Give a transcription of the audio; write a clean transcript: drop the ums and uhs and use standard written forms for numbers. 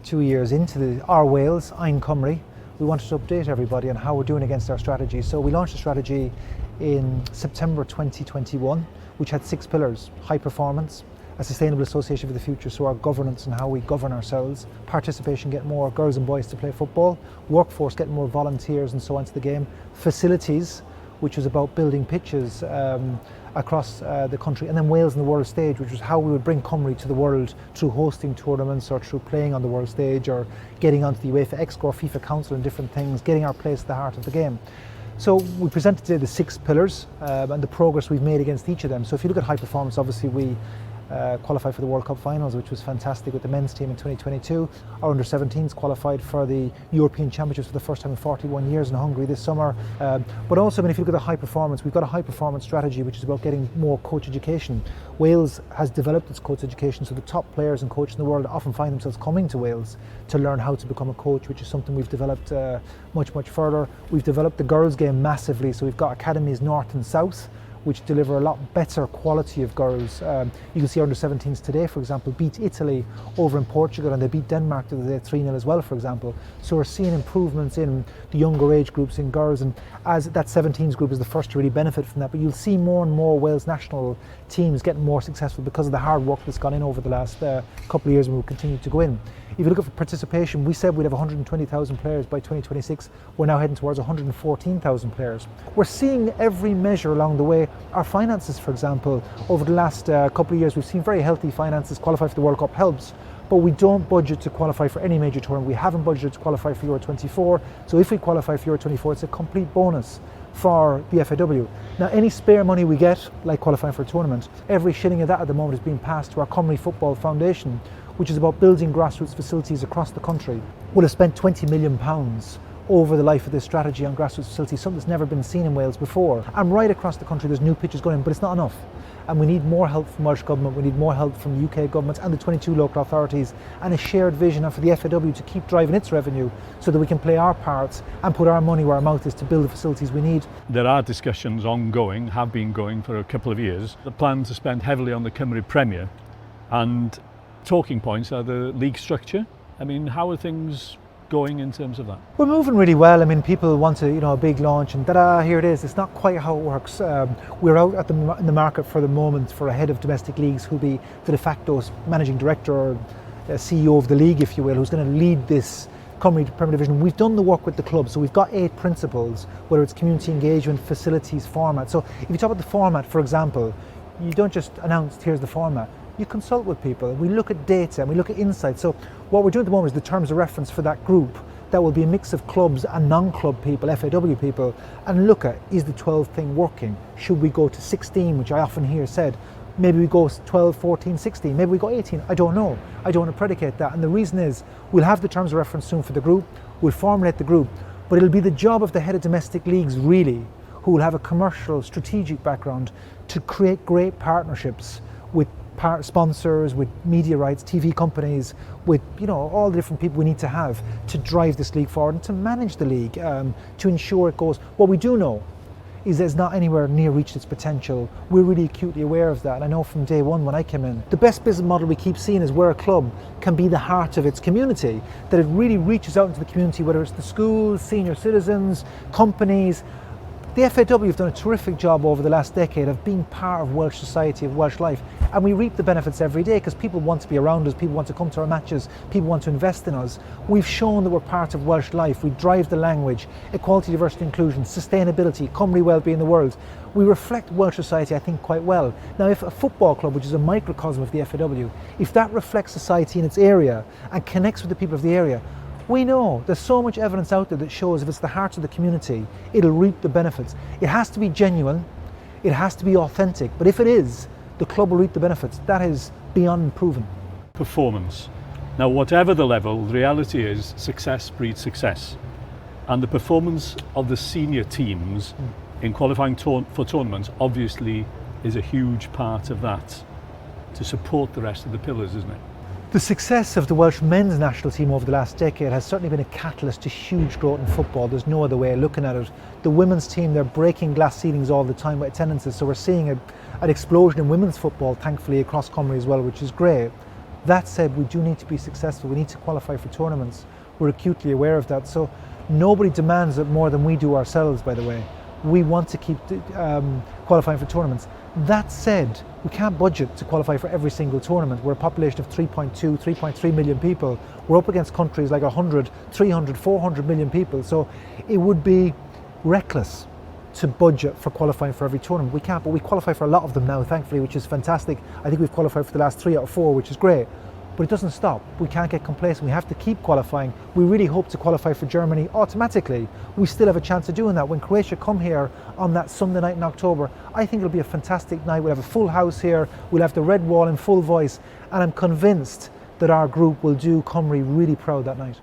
2 years into our Wales, Ein Cymru, we wanted to update everybody on how we're doing against our strategy. So we launched a strategy in September 2021, which had 6 pillars: high performance, a sustainable association for the future, so our governance and how we govern ourselves, participation, get more girls and boys to play football, workforce, get more volunteers and so on to the game, facilities, which was about building pitches across the country, and then Wales on the world stage, which was how we would bring Cymru to the world through hosting tournaments or through playing on the world stage or getting onto the UEFA Exco, FIFA Council and different things, getting our place at the heart of the game. So we presented today the 6 pillars and the progress we've made against each of them. So if you look at high performance, obviously we qualified for the World Cup finals, which was fantastic with the men's team in 2022. Our under-17s qualified for the European Championships for the first time in 41 years in Hungary this summer. But also, if you look at the high performance, we've got a high performance strategy which is about getting more coach education. Wales has developed its coach education, so the top players and coaches in the world often find themselves coming to Wales to learn how to become a coach, which is something we've developed much further. We've developed the girls' game massively, so we've got academies north and south, which deliver a lot better quality of girls. You can see our under-17s today, for example, beat Italy over in Portugal, and they beat Denmark the other day 3-0 as well, for example. So we're seeing improvements in the younger age groups in girls, and as that 17s group is the first to really benefit from that. But you'll see more and more Wales national teams getting more successful because of the hard work that's gone in over the last couple of years, and will continue to go in. If you look at participation, we said we'd have 120,000 players by 2026. We're now heading towards 114,000 players. We're seeing every measure along the way. Our finances, for example, over the last couple of years, we've seen very healthy finances. Qualify for the World Cup helps, but we don't budget to qualify for any major tournament. We haven't budgeted to qualify for Euro 24. So if we qualify for Euro 24, it's a complete bonus for the FAW. Now, any spare money we get, like qualifying for a tournament, every shilling of that at the moment is being passed to our Cymru Football Foundation, which is about building grassroots facilities across the country. We'll have spent £20 million over the life of this strategy on grassroots facilities, something that's never been seen in Wales before. And right across the country there's new pitches going in, but it's not enough. And we need more help from Welsh Government, we need more help from the UK government and the 22 local authorities, and a shared vision for the FAW to keep driving its revenue so that we can play our parts and put our money where our mouth is to build the facilities we need. There are discussions ongoing, have been going for a couple of years. The plan to spend heavily on the Cymru Premier, and talking points are the league structure. How are things going in terms of that? We're moving really well. People want a big launch and ta-da, here it is. It's not quite how it works. We're out in the market for the moment for a head of domestic leagues who'll be the de facto managing director or CEO of the league, if you will, who's going to lead this Cymru Premier Division. We've done the work with the club, so we've got 8 principles, whether it's community engagement, facilities, format. So if you talk about the format, for example, you don't just announce, here's the format. You consult with people, we look at data and we look at insights. So what we're doing at the moment is the terms of reference for that group. That will be a mix of clubs and non-club people, FAW people, and look at, is the 12 thing working? Should we go to 16, which I often hear said? Maybe we go 12, 14, 16, maybe we go 18, I don't know. I don't want to predicate that. And the reason is, we'll have the terms of reference soon for the group, we'll formulate the group, but it'll be the job of the head of domestic leagues really, who will have a commercial, strategic background to create great partnerships with sponsors, with media rights, TV companies, with all the different people we need to have to drive this league forward and to manage the league, to ensure it goes. What we do know is that it's not anywhere near reached its potential. We're really acutely aware of that, and I know from day one when I came in, the best business model we keep seeing is where a club can be the heart of its community, that it really reaches out into the community, whether it's the schools, senior citizens, companies. The FAW have done a terrific job over the last decade of being part of Welsh society, of Welsh life, and we reap the benefits every day because people want to be around us, people want to come to our matches, people want to invest in us. We've shown that we're part of Welsh life. We drive the language, equality, diversity, inclusion, sustainability, Cymru well-being in the world. We reflect Welsh society, I think, quite well. Now, if a football club, which is a microcosm of the FAW, if that reflects society in its area and connects with the people of the area, we know there's so much evidence out there that shows if it's the heart of the community, it'll reap the benefits. It has to be genuine, it has to be authentic, but if it is, the club will reap the benefits. That is beyond proven. Performance. Now, whatever the level, the reality is success breeds success. And the performance of the senior teams in qualifying for tournaments obviously is a huge part of that to support the rest of the pillars, isn't it? The success of the Welsh men's national team over the last decade has certainly been a catalyst to huge growth in football. There's no other way of looking at it. The women's team, they're breaking glass ceilings all the time with attendances, so we're seeing an explosion in women's football, thankfully, across Cymru as well, which is great. That said, we do need to be successful. We need to qualify for tournaments. We're acutely aware of that. So nobody demands it more than we do ourselves, by the way. We want to keep qualifying for tournaments. That said, we can't budget to qualify for every single tournament. We're a population of 3.2, 3.3 million people. We're up against countries like 100, 300, 400 million people. So it would be reckless to budget for qualifying for every tournament. We can't, but we qualify for a lot of them now, thankfully, which is fantastic. I think we've qualified for the last 3 out of 4, which is great. But it doesn't stop. We can't get complacent. We have to keep qualifying. We really hope to qualify for Germany automatically. We still have a chance of doing that. When Croatia come here on that Sunday night in October, I think it'll be a fantastic night. We'll have a full house here. We'll have the red wall in full voice. And I'm convinced that our group will do Cymru really proud that night.